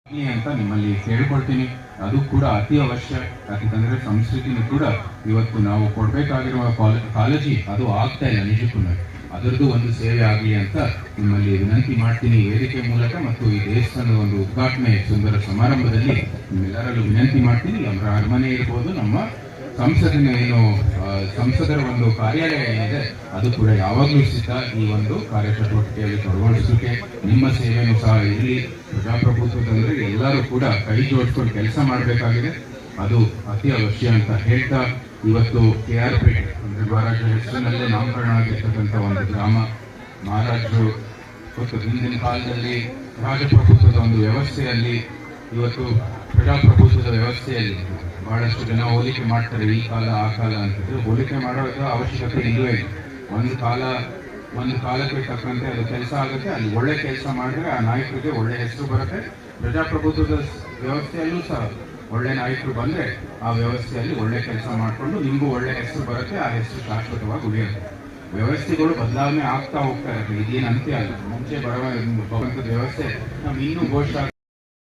ಅಂತ ನಿಮ್ಮಲ್ಲಿ ಕೇಳ್ಕೊಳ್ತೀನಿ. ಅದು ಕೂಡ ಅತಿ ಅವಶ್ಯ. ಯಾಕಂದ್ರೆ ಸಂಸ್ಕೃತಿನೂ ಕೂಡ ಇವತ್ತು ನಾವು ಕೊಡಬೇಕಾಗಿರುವ ಕಾಳಜಿ ಅದು ಆಗ್ತಾ ಇಲ್ಲ ನಿಜಕ್ಕೂ. ಅದರದ್ದು ಒಂದು ಸೇವೆ ಆಗಲಿ ಅಂತ ನಿಮ್ಮಲ್ಲಿ ವಿನಂತಿ ಮಾಡ್ತೀನಿ ವೇದಿಕೆ ಮೂಲಕ, ಮತ್ತು ಈ ದೇವಸ್ಥಾನದ ಒಂದು ಉದ್ಘಾಟನೆ ಸುಂದರ ಸಮಾರಂಭದಲ್ಲಿ ನಿಮ್ಮೆಲ್ಲರಲ್ಲೂ ವಿನಂತಿ ಮಾಡ್ತೀನಿ. ಅವರ ಅರಮನೆ ಇರ್ಬೋದು, ನಮ್ಮ ಸಂಸದರ ಒಂದು ಕಾರ್ಯಾಲಯ ಏನಿದೆ ಅದು ಕೂಡ ಯಾವಾಗಲೂ ಸಿದ್ಧ ಈ ಒಂದು ಕಾರ್ಯಚಟುವಟಿಕೆಯಲ್ಲಿ ತೊಡಗೊಳಿಸಲಿಕ್ಕೆ. ನಿಮ್ಮ ಸೇವೆಯೂ ಸಹ ಇರಲಿ. ಪ್ರಜಾಪ್ರಭುತ್ವದಂದ್ರೆ ಎಲ್ಲರೂ ಕೂಡ ಕೈ ಜೋಡಿಸ್ಕೊಂಡು ಕೆಲಸ ಮಾಡಬೇಕಾಗಿದೆ, ಅದು ಅತಿ ಅವಶ್ಯ ಅಂತ ಹೇಳ್ತಾ, ಇವತ್ತು KR ಪೇಟೆ ಅಂದ್ರೆ ಮಹಾರಾಜರ ಹೆಸರಿನಲ್ಲೇ ನಾಮಕರಣ ಆಗಿರ್ತಕ್ಕಂಥ ಒಂದು ಗ್ರಾಮ. ಮಹಾರಾಜರು ಹಿಂದಿನ ಕಾಲದಲ್ಲಿ ರಾಜಪ್ರಭುತ್ವದ ಒಂದು ವ್ಯವಸ್ಥೆಯಲ್ಲಿ, ಇವತ್ತು ಪ್ರಜಾಪ್ರಭುತ್ವದ ವ್ಯವಸ್ಥೆಯಲ್ಲಿ ಬಹಳಷ್ಟು ಜನ ಹೋಲಿಕೆ ಮಾಡ್ತಾರೆ ಈ ಕಾಲ ಆ ಕಾಲ ಅಂತಿದ್ರೆ. ಹೋಲಿಕೆ ಮಾಡೋ ಅವಶ್ಯಕತೆ ಇಲ್ಲವೇ ಇಲ್ಲ. ಒಂದು ಕಾಲಕ್ಕೆ ತಕ್ಕಂತೆ ಅದು ಕೆಲಸ ಆಗುತ್ತೆ. ಅಲ್ಲಿ ಒಳ್ಳೆ ಕೆಲಸ ಮಾಡಿದ್ರೆ ಆ ನಾಯಕರಿಗೆ ಒಳ್ಳೆ ಹೆಸರು ಬರುತ್ತೆ. ಪ್ರಜಾಪ್ರಭುತ್ವದ ವ್ಯವಸ್ಥೆಯಲ್ಲೂ ಸಹ ಒಳ್ಳೆ ನಾಯಕರು ಬಂದರೆ ಆ ವ್ಯವಸ್ಥೆಯಲ್ಲಿ ಒಳ್ಳೆ ಕೆಲಸ ಮಾಡಿಕೊಂಡು ನಿಮಗೂ ಒಳ್ಳೆ ಹೆಸರು ಬರುತ್ತೆ. ಆ ಹೆಸರು ಶಾಶ್ವತವಾಗಿ ಉಳಿಯುತ್ತೆ. ವ್ಯವಸ್ಥೆಗಳು ಬದಲಾವಣೆ ಆಗ್ತಾ ಹೋಗ್ತಾ ಇರುತ್ತೆ. ಇದೇನು ಅಂತ್ಯ ಅಲ್ಲ. ಮುಂಚೆ ಬರುವಂಥದ್ದು ವ್ಯವಸ್ಥೆ ನಾವು ಇನ್ನೂ ಘೋಷ